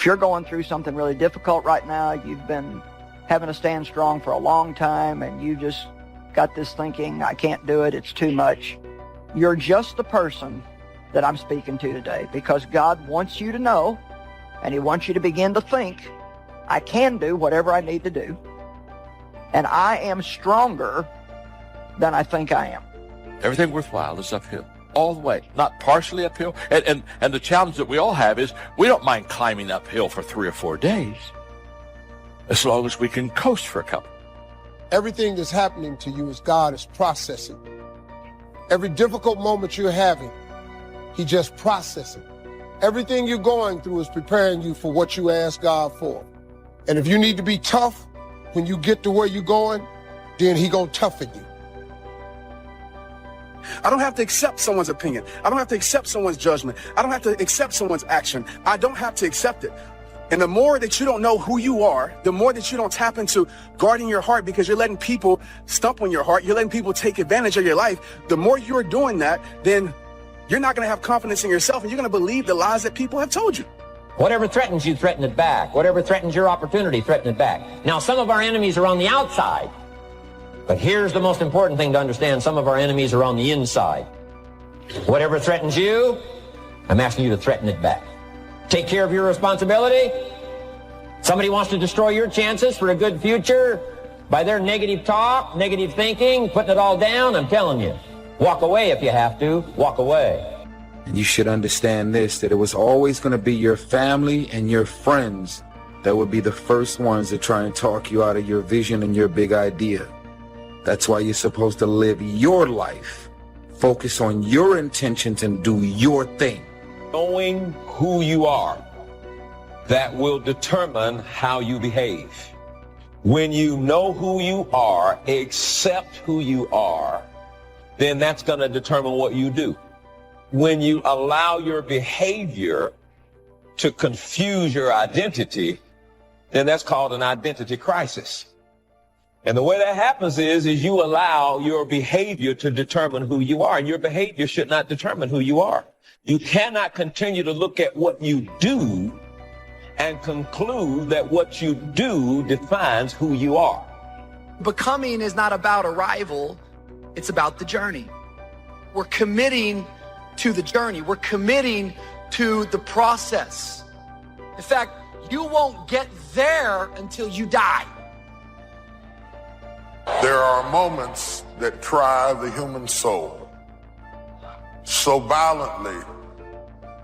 If you're going through something really difficult right now, you've been having to stand strong for a long time, and you just got this thinking, I can't do it, it's too much. You're just the person that I'm speaking to today, because God wants you to know, and he wants you to begin to think, I can do whatever I need to do, and I am stronger than I think I am. Everything worthwhile is uphill, all the way, not partially uphill. And the challenge that we all have is we don't mind climbing uphill for 3 or 4 days, as long as we can coast for a couple. Everything that's happening to you is God is processing. Every difficult moment you're having, he just processing. Everything you're going through is preparing you for what you ask God for. And if you need to be tough when you get to where you're going, then he gonna toughen you. I don't have to accept someone's opinion. I don't have to accept someone's judgment. I don't have to accept someone's action. I don't have to accept it. And the more that you don't know who you are, the more that you don't tap into guarding your heart, because you're letting people stump on your heart, you're letting people take advantage of your life, the more you're doing that, then you're not going to have confidence in yourself, and you're going to believe the lies that people have told you. Whatever threatens you, threaten it back. Whatever threatens your opportunity, threaten it back. Now, some of our enemies are on the outside, but here's the most important thing to understand. Some of our enemies are on the inside. Whatever threatens you, I'm asking you to threaten it back. Take care of your responsibility. Somebody wants to destroy your chances for a good future by their negative talk, negative thinking, putting it all down. I'm telling you, walk away if you have to. Walk away. And you should understand this, that it was always going to be your family and your friends that would be the first ones to try and talk you out of your vision and your big idea. That's why you're supposed to live your life, focus on your intentions, and do your thing. Knowing who you are, that will determine how you behave. When you know who you are, accept who you are, then that's going to determine what you do. When you allow your behavior to confuse your identity, then that's called an identity crisis. And the way that happens is you allow your behavior to determine who you are, and your behavior should not determine who you are. You cannot continue to look at what you do and conclude that what you do defines who you are. Becoming is not about arrival, it's about the journey. We're committing to the journey. We're committing to the process. In fact, you won't get there until you die. There are moments that try the human soul so violently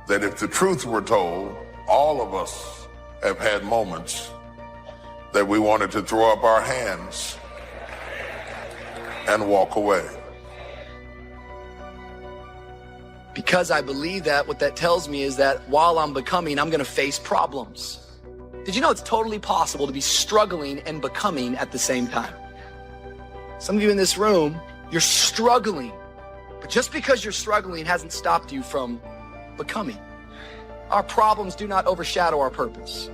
that if the truth were told, all of us have had moments that we wanted to throw up our hands and walk away. Because I believe that, what that tells me is that while I'm becoming, I'm going to face problems. Did you know it's totally possible to be struggling and becoming at the same time? Some of you in this room, you're struggling. But just because you're struggling hasn't stopped you from becoming. Our problems do not overshadow our purpose.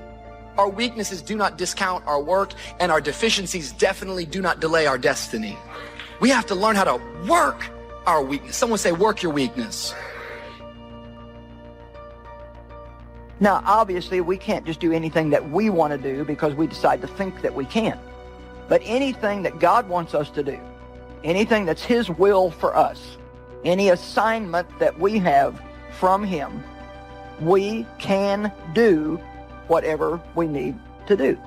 Our weaknesses do not discount our work, and our deficiencies definitely do not delay our destiny. We have to learn how to work our weakness. Someone say, work your weakness. Now, obviously, we can't just do anything that we want to do because we decide to think that we can. But anything that God wants us to do, anything that's his will for us, any assignment that we have from him, we can do whatever we need to do.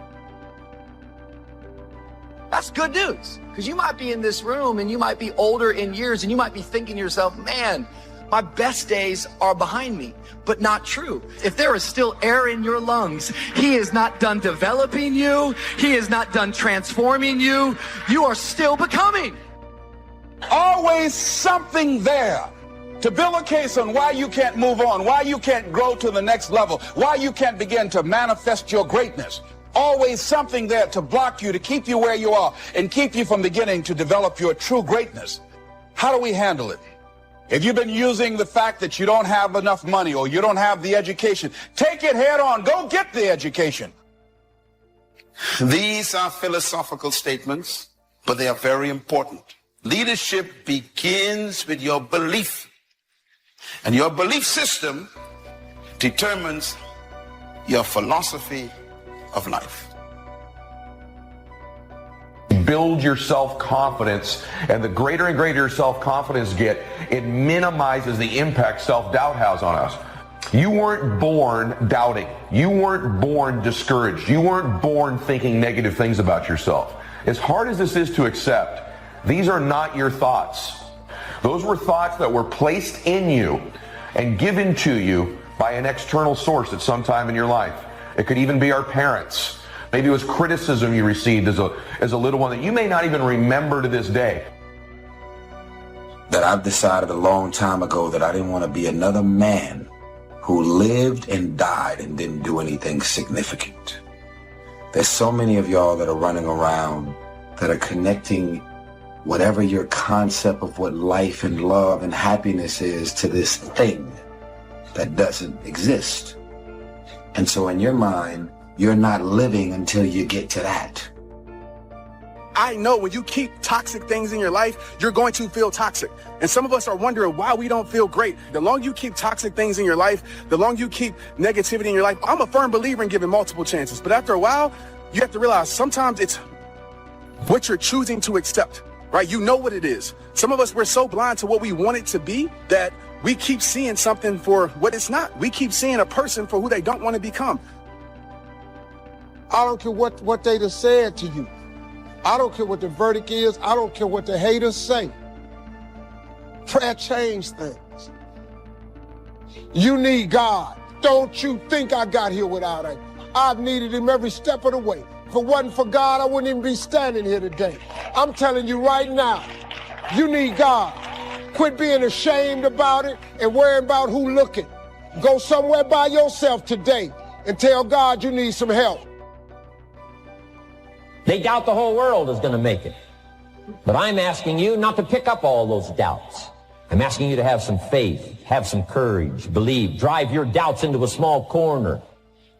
That's good news, because you might be in this room and you might be older in years and you might be thinking to yourself, man, my best days are behind me. But not true. If there is still air in your lungs, he is not done developing you. He is not done transforming you. You are still becoming. Always something there to build a case on why you can't move on, why you can't grow to the next level, why you can't begin to manifest your greatness. Always something there to block you, to keep you where you are, and keep you from beginning to develop your true greatness. How do we handle it? If you've been using the fact that you don't have enough money or you don't have the education, take it head on. Go get the education. These are philosophical statements, but they are very important. Leadership begins with your belief. And your belief system determines your philosophy of life. Build your self-confidence, and the greater and greater your self-confidence get, it minimizes the impact self-doubt has on us. You weren't born doubting. You weren't born discouraged. You weren't born thinking negative things about yourself. As hard as this is to accept, these are not your thoughts. Those were thoughts that were placed in you and given to you by an external source at some time in your life. It could even be our parents. Maybe it was criticism you received as a little one that you may not even remember to this day. That I've decided a long time ago that I didn't want to be another man who lived and died and didn't do anything significant. There's so many of y'all that are running around that are connecting whatever your concept of what life and love and happiness is to this thing that doesn't exist. And so in your mind, you're not living until you get to that. I know when you keep toxic things in your life, you're going to feel toxic. And some of us are wondering why we don't feel great. The longer you keep toxic things in your life, the longer you keep negativity in your life. I'm a firm believer in giving multiple chances. But after a while, you have to realize sometimes it's what you're choosing to accept, right? You know what it is. Some of us, we're so blind to what we want it to be that we keep seeing something for what it's not. We keep seeing a person for who they don't want to become. I don't care what they just said to you. I don't care what the verdict is. I don't care what the haters say. Prayer changed things. You need God. Don't you think I got here without him. I've needed him every step of the way. If it wasn't for God, I wouldn't even be standing here today. I'm telling you right now, you need God. Quit being ashamed about it and worrying about who looking. Go somewhere by yourself today and tell God you need some help. They doubt the whole world is going to make it. But I'm asking you not to pick up all those doubts. I'm asking you to have some faith, have some courage, believe, drive your doubts into a small corner.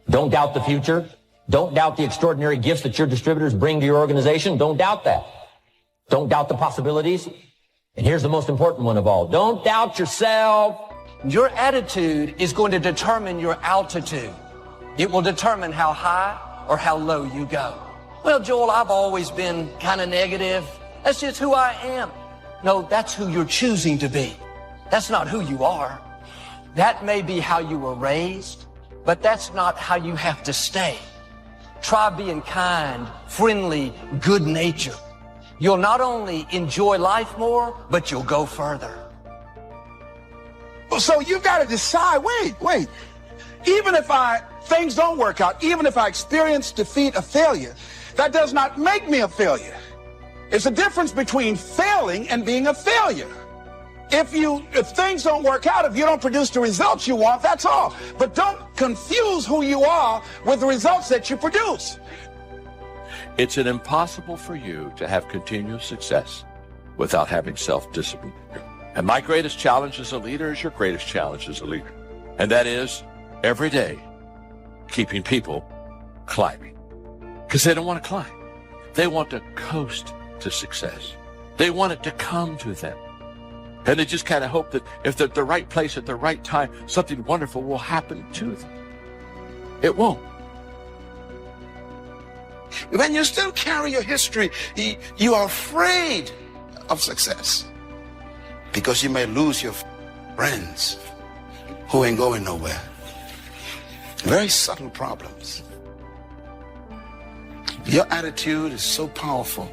Don't doubt the future. Don't doubt the extraordinary gifts that your distributors bring to your organization. Don't doubt that. Don't doubt the possibilities. And here's the most important one of all. Don't doubt yourself. Your attitude is going to determine your altitude. It will determine how high or how low you go. Well, Joel, I've always been kind of negative. That's just who I am. No, that's who you're choosing to be. That's not who you are. That may be how you were raised, but that's not how you have to stay. Try being kind, friendly, good-natured. You'll not only enjoy life more, but you'll go further. So you've got to decide, wait. Even if things don't work out, even if I experience defeat or failure, that does not make me a failure. It's a difference between failing and being a failure. If things don't work out, if you don't produce the results you want, that's all. But don't confuse who you are with the results that you produce. It's impossible for you to have continuous success without having self-discipline. And my greatest challenge as a leader is your greatest challenge as a leader. And that is every day keeping people climbing. Because they don't want to climb. They want to coast to success. They want it to come to them. And they just kind of hope that if they're at the right place at the right time, something wonderful will happen to them. It won't. When you still carry your history, you are afraid of success because you may lose your friends who ain't going nowhere. Very subtle problems. Your attitude is so powerful.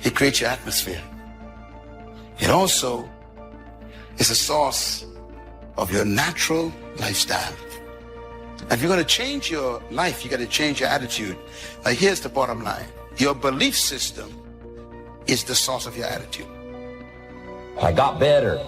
It creates your atmosphere. It also is a source of your natural lifestyle. And if you're going to change your life, you got to change your attitude. Now, here's the bottom line. Your belief system is the source of your attitude. I got better.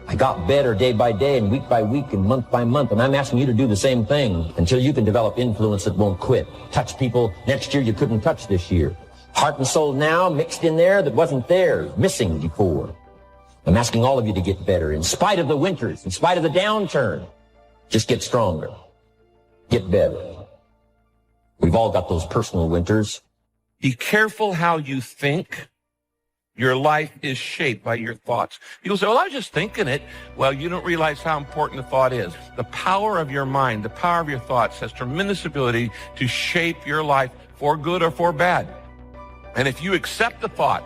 I got better day by day and week by week and month by month. And I'm asking you to do the same thing until you can develop influence that won't quit. Touch people next year you couldn't touch this year. Heart and soul now mixed in there that wasn't there, missing before. I'm asking all of you to get better in spite of the winters, in spite of the downturn. Just get stronger. Get better. We've all got those personal winters. Be careful how you think. Your life is shaped by your thoughts. People say, well, I was just thinking it. Well, you don't realize how important the thought is. The power of your mind, the power of your thoughts has tremendous ability to shape your life for good or for bad. And if you accept the thought,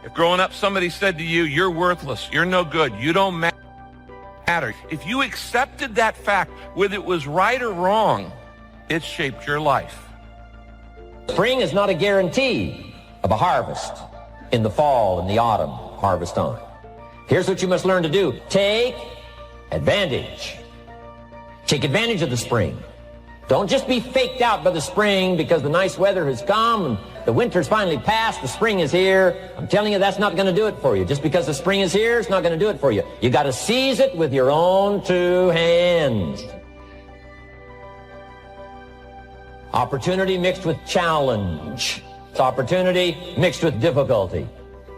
if growing up somebody said to you, you're worthless, you're no good, you don't matter. If you accepted that fact, whether it was right or wrong, it shaped your life. Spring is not a guarantee of a harvest in the fall and the autumn harvest time. Here's what you must learn to do. Take advantage. Take advantage of the spring. Don't just be faked out by the spring because the nice weather has come and the winter's finally passed, the spring is here. I'm telling you, that's not going to do it for you. Just because the spring is here, it's not going to do it for you. You got to seize it with your own two hands. Opportunity mixed with challenge. It's opportunity mixed with difficulty.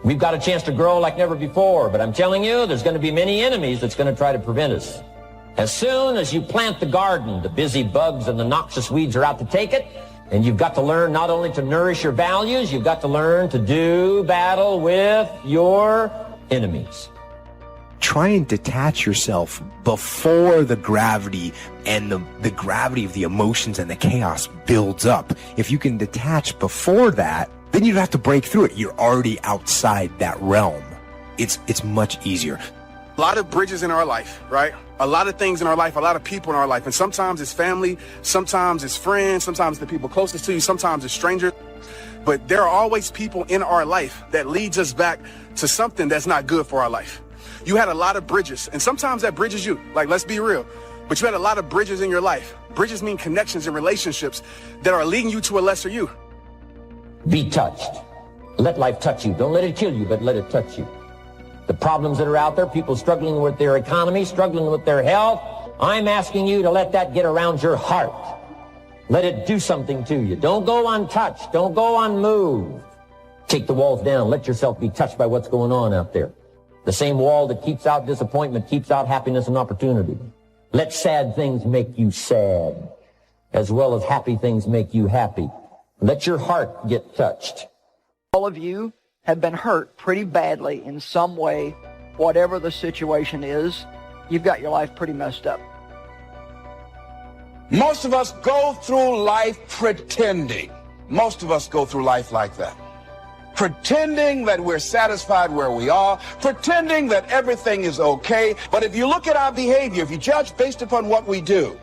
We've got a chance to grow like never before, but I'm telling you, there's going to be many enemies that's going to try to prevent us. As soon as you plant the garden, the busy bugs and the noxious weeds are out to take it, and you've got to learn not only to nourish your values, you've got to learn to do battle with your enemies. Try and detach yourself before the gravity and the gravity of the emotions and the chaos builds up. If you can detach before that, then you don't have to break through it. You're already outside that realm. It's much easier. A lot of bridges in our life, right? A lot of things in our life, a lot of people in our life. And sometimes it's family, sometimes it's friends, sometimes the people closest to you, sometimes it's strangers. But there are always people in our life that leads us back to something that's not good for our life. You had a lot of bridges, and sometimes that bridges you. Like, let's be real. But you had a lot of bridges in your life. Bridges mean connections and relationships that are leading you to a lesser you. Be touched. Let life touch you. Don't let it kill you, but let it touch you. The problems that are out there, people struggling with their economy, struggling with their health, I'm asking you to let that get around your heart. Let it do something to you. Don't go untouched. Don't go unmoved. Take the walls down. Let yourself be touched by what's going on out there. The same wall that keeps out disappointment keeps out happiness and opportunity. Let sad things make you sad, as well as happy things make you happy. Let your heart get touched. All of you have been hurt pretty badly in some way, whatever the situation is. You've got your life pretty messed up. Most of us go through life pretending. Most of us go through life like that. Pretending that we're satisfied where we are, pretending that everything is okay. But if you look at our behavior, if you judge based upon what we do,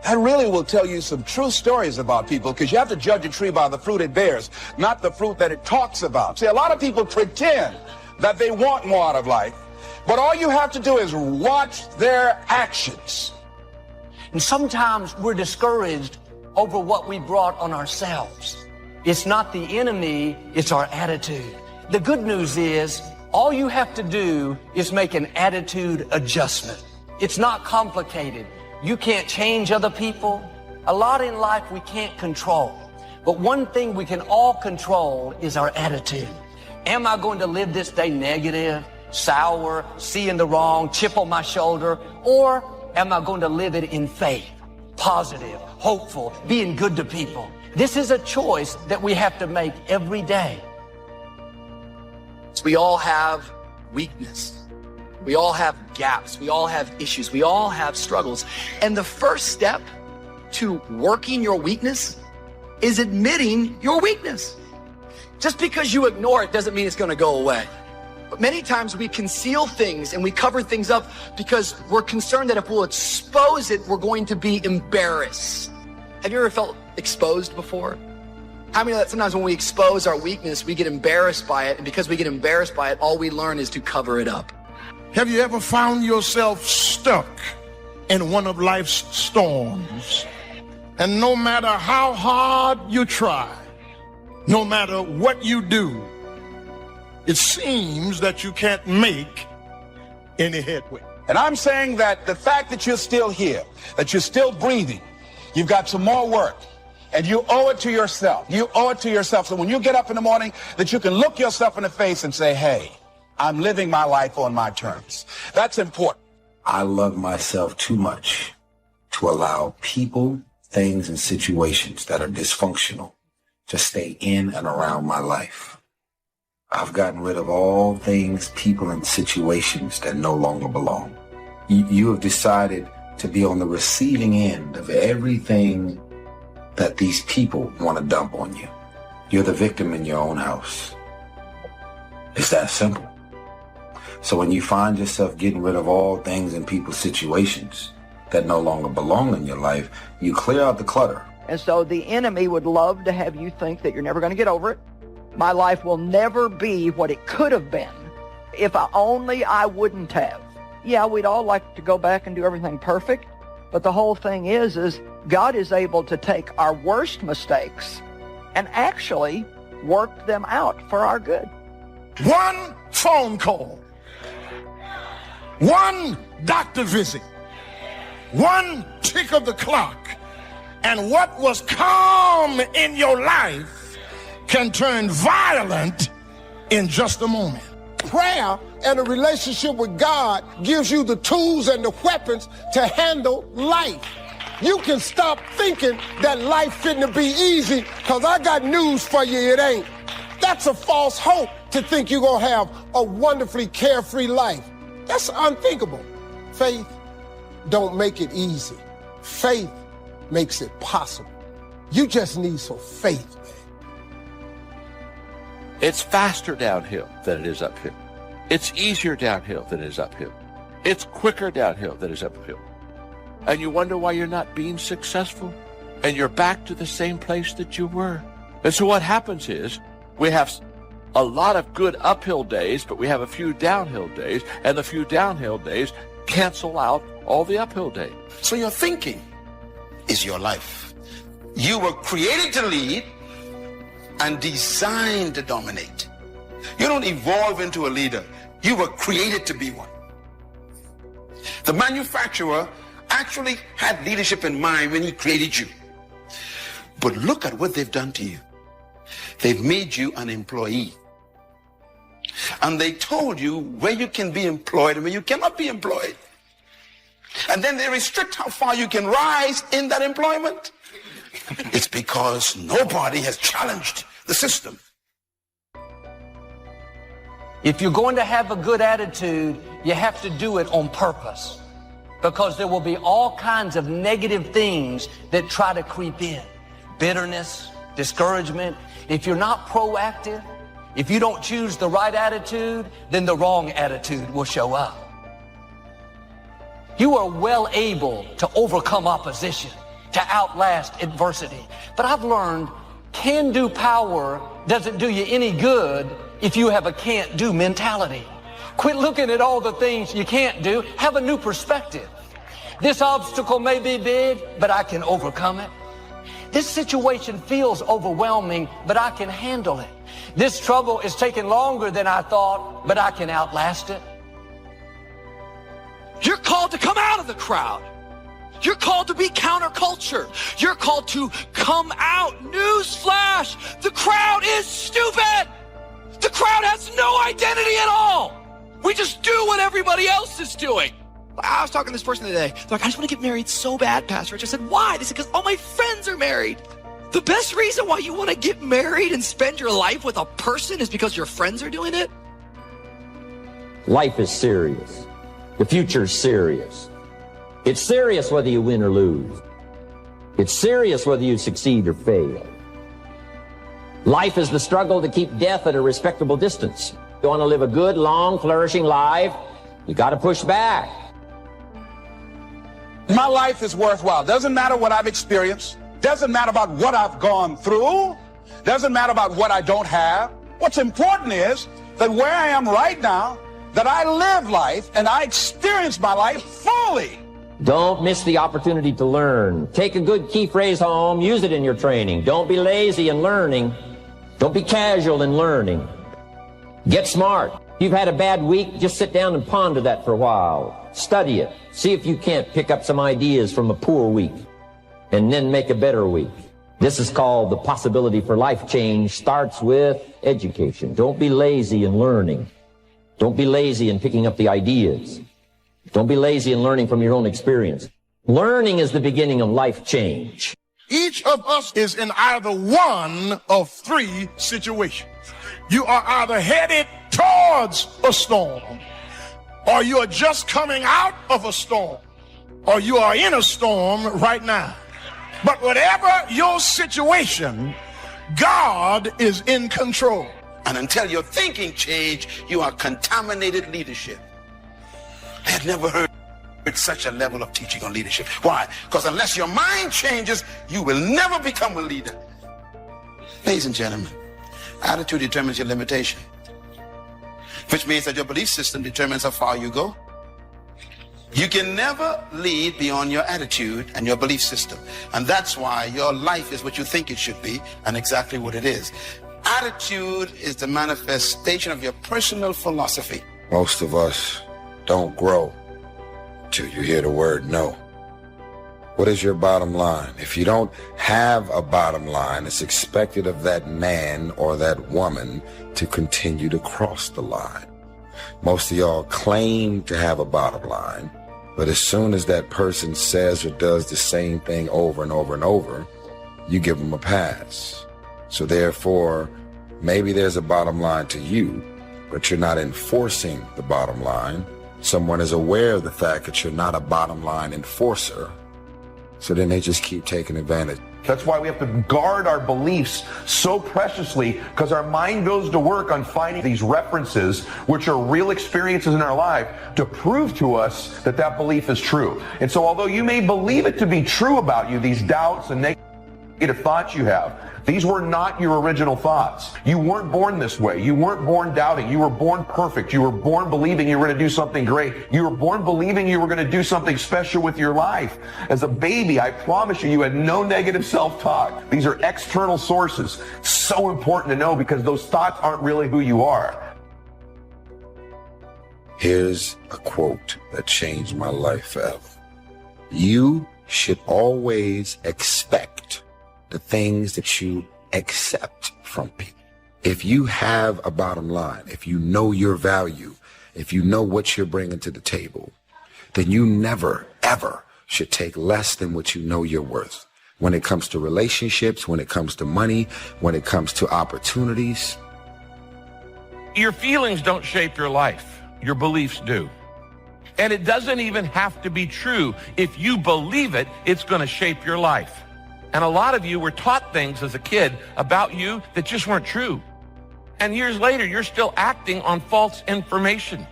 that really will tell you some true stories about people, because you have to judge a tree by the fruit it bears, not the fruit that it talks about. See, a lot of people pretend that they want more out of life, but all you have to do is watch their actions. And sometimes we're discouraged over what we brought on ourselves. It's not the enemy, it's our attitude. The good news is, all you have to do is make an attitude adjustment. It's not complicated. You can't change other people. A lot in life we can't control. But one thing we can all control is our attitude. Am I going to live this day negative, sour, seeing the wrong, chip on my shoulder? Or am I going to live it in faith, positive, hopeful, being good to people? This is a choice that we have to make every day. We all have weakness. We all have gaps. We all have issues. We all have struggles. And the first step to working your weakness is admitting your weakness. Just because you ignore it doesn't mean it's going to go away. But many times we conceal things and we cover things up because we're concerned that if we'll expose it, we're going to be embarrassed. Have you ever felt exposed before? How many of that sometimes when we expose our weakness, we get embarrassed by it, and because we get embarrassed by it, all we learn is to cover it up. Have you ever found yourself stuck in one of life's storms? And no matter how hard you try, no matter what you do, it seems that you can't make any headway. And I'm saying that the fact that you're still here, that you're still breathing, you've got some more work, and you owe it to yourself. You owe it to yourself. So when you get up in the morning, that you can look yourself in the face and say, hey, I'm living my life on my terms. That's important. I love myself too much to allow people, things, and situations that are dysfunctional to stay in and around my life. I've gotten rid of all things, people, and situations that no longer belong. You have decided to be on the receiving end of everything that these people want to dump on you. You're the victim in your own house. It's that simple. So when you find yourself getting rid of all things and people, situations that no longer belong in your life, you clear out the clutter. And so the enemy would love to have you think that you're never going to get over it. My life will never be what it could have been if I wouldn't have. Yeah, we'd all like to go back and do everything perfect, but the whole thing is God is able to take our worst mistakes and actually work them out for our good. One phone call, one doctor visit, one tick of the clock, and what was calm in your life can turn violent in just a moment. Prayer and a relationship with God gives you the tools and the weapons to handle life. You can stop thinking that life fitting be easy, because I got news for you, it ain't. That's a false hope to think you're going to have a wonderfully carefree life. That's unthinkable. Faith don't make it easy. Faith makes it possible. You just need some faith. It's faster downhill than it is uphill. It's easier downhill than it is uphill. It's quicker downhill than it is uphill. And you wonder why you're not being successful, and you're back to the same place that you were. And so what happens is we have a lot of good uphill days, but we have a few downhill days, and the few downhill days cancel out all the uphill days. So your thinking is your life. You were created to lead and designed to dominate. You don't evolve into a leader. You were created to be one. The manufacturer actually had leadership in mind when he created you. But look at what they've done to you. They've made you an employee. And they told you where you can be employed and where you cannot be employed. And then they restrict how far you can rise in that employment. It's because nobody has challenged the system. If you're going to have a good attitude, you have to do it on purpose, because there will be all kinds of negative things that try to creep in. Bitterness, discouragement. If you're not proactive, if you don't choose the right attitude, then the wrong attitude will show up. You are well able to overcome opposition, to outlast adversity. But I've learned can-do power doesn't do you any good if you have a can't-do mentality. Quit looking at all the things you can't do. Have a new perspective. This obstacle may be big, but I can overcome it. This situation feels overwhelming, but I can handle it. This trouble is taking longer than I thought, but I can outlast it. You're called to come out of the crowd. You're called to be counterculture. You're called to come out. Newsflash, the crowd is stupid. The crowd has no identity at all. We just do what everybody else is doing. I was talking to this person today. They're like, I just want to get married so bad, Pastor Rich. I said, why? They said, because all my friends are married. The best reason why you want to get married and spend your life with a person is because your friends are doing it? Life is serious. The future's serious. It's serious whether you win or lose. It's serious whether you succeed or fail. Life is the struggle to keep death at a respectable distance. You want to live a good, long, flourishing life, you got to push back. My life is worthwhile. Doesn't matter what I've experienced. Doesn't matter about what I've gone through. Doesn't matter about what I don't have. What's important is that where I am right now, that I live life and I experience my life fully. Don't miss the opportunity to learn. Take a good key phrase home, use it in your training. Don't be lazy in learning. Don't be casual in learning. Get smart. If you've had a bad week, just sit down and ponder that for a while. Study it. See if you can't pick up some ideas from a poor week and then make a better week. This is called the possibility for life change starts with education. Don't be lazy in learning. Don't be lazy in picking up the ideas. Don't be lazy in learning from your own experience. Learning is the beginning of life change. Each of us is in either one of three situations. You are either headed towards a storm, or you are just coming out of a storm, or you are in a storm right now. But whatever your situation, God is in control. And until your thinking change, you are contaminated leadership. I had never heard such a level of teaching on leadership. Why? Because unless your mind changes, you will never become a leader. Ladies and gentlemen, attitude determines your limitation, which means that your belief system determines how far you go. You can never lead beyond your attitude and your belief system. And that's why your life is what you think it should be and exactly what it is. Attitude is the manifestation of your personal philosophy. Most of us don't grow till you hear the word no. What is your bottom line? If you don't have a bottom line, it's expected of that man or that woman to continue to cross the line. Most of y'all claim to have a bottom line, but as soon as that person says or does the same thing over and over and over, you give them a pass. So therefore, maybe there's a bottom line to you, but you're not enforcing the bottom line. Someone is aware of the fact that you're not a bottom line enforcer, so then they just keep taking advantage. That's why we have to guard our beliefs so preciously, because our mind goes to work on finding these references, which are real experiences in our life, to prove to us that that belief is true. And so although you may believe it to be true about you, these doubts and negative thoughts you have, these were not your original thoughts. You weren't born this way. You weren't born doubting. You were born perfect. You were born believing you were going to do something great. You were born believing you were going to do something special with your life. As a baby, I promise you, you had no negative self-talk. These are external sources. So important to know, because those thoughts aren't really who you are. Here's a quote that changed my life forever. You should always expect the things that you accept from people. If you have a bottom line, if you know your value, if you know what you're bringing to the table, then you never, ever should take less than what you know you're worth. When it comes to relationships, when it comes to money, when it comes to opportunities. Your feelings don't shape your life. Your beliefs do. And it doesn't even have to be true. If you believe it, it's going to shape your life. And a lot of you were taught things as a kid about you that just weren't true. And years later, you're still acting on false information.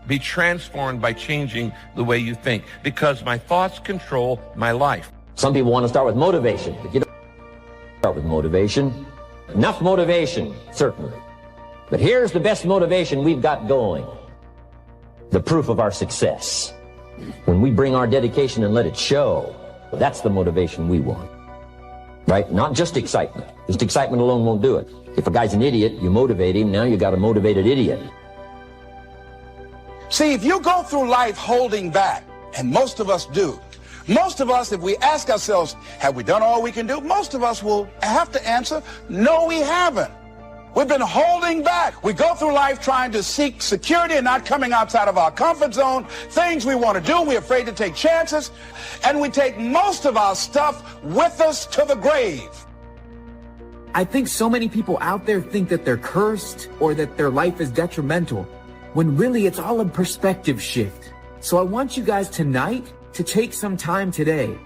Be transformed by changing the way you think, because my thoughts control my life. Some people want to start with motivation, but you don't start with motivation. Enough motivation, certainly. But here's the best motivation we've got going. The proof of our success. When we bring our dedication and let it show, that's the motivation we want, right? Not just excitement. Just excitement alone won't do it. If a guy's an idiot, you motivate him. Now you got a motivated idiot. See, if you go through life holding back, and most of us do, most of us, if we ask ourselves, have we done all we can do? Most of us will have to answer, no, we haven't. We've been holding back. We go through life trying to seek security and not coming outside of our comfort zone. Things we want to do, we're afraid to take chances. And we take most of our stuff with us to the grave. I think so many people out there think that they're cursed or that their life is detrimental, when really it's all a perspective shift. So I want you guys tonight to take some time today.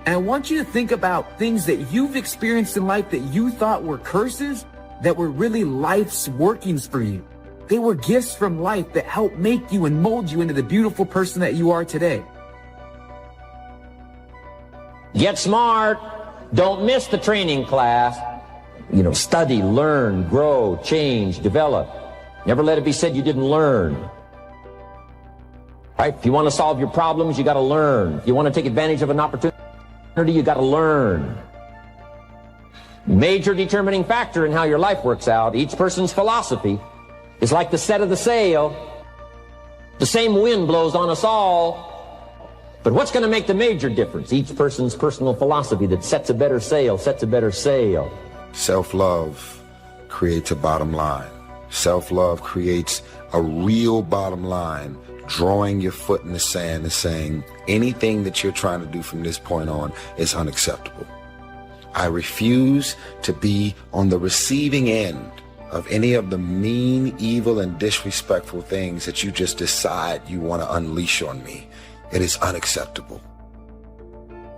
And I want you to think about things that you've experienced in life that you thought were curses, that were really life's workings for you. They were gifts from life that helped make you and mold you into the beautiful person that you are today. Get smart. Don't miss the training class. Study, learn, grow, change, develop. Never let it be said you didn't learn. Right? If you want to solve your problems, you got to learn. If you want to take advantage of an opportunity, you got to learn. Major determining factor in how your life works out. Each person's philosophy is like the set of the sail. The same wind blows on us all. But what's going to make the major difference? Each person's personal philosophy that sets a better sail, sets a better sail. Self-love creates a bottom line. Self-love creates a real bottom line, drawing your foot in the sand and saying anything that you're trying to do from this point on is unacceptable. I refuse to be on the receiving end of any of the mean, evil, and disrespectful things that you just decide you want to unleash on me. It is unacceptable.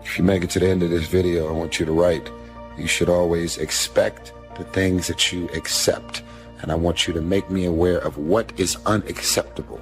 If you make it to the end of this video, I want you to write, you should always expect the things that you accept. And I want you to make me aware of what is unacceptable.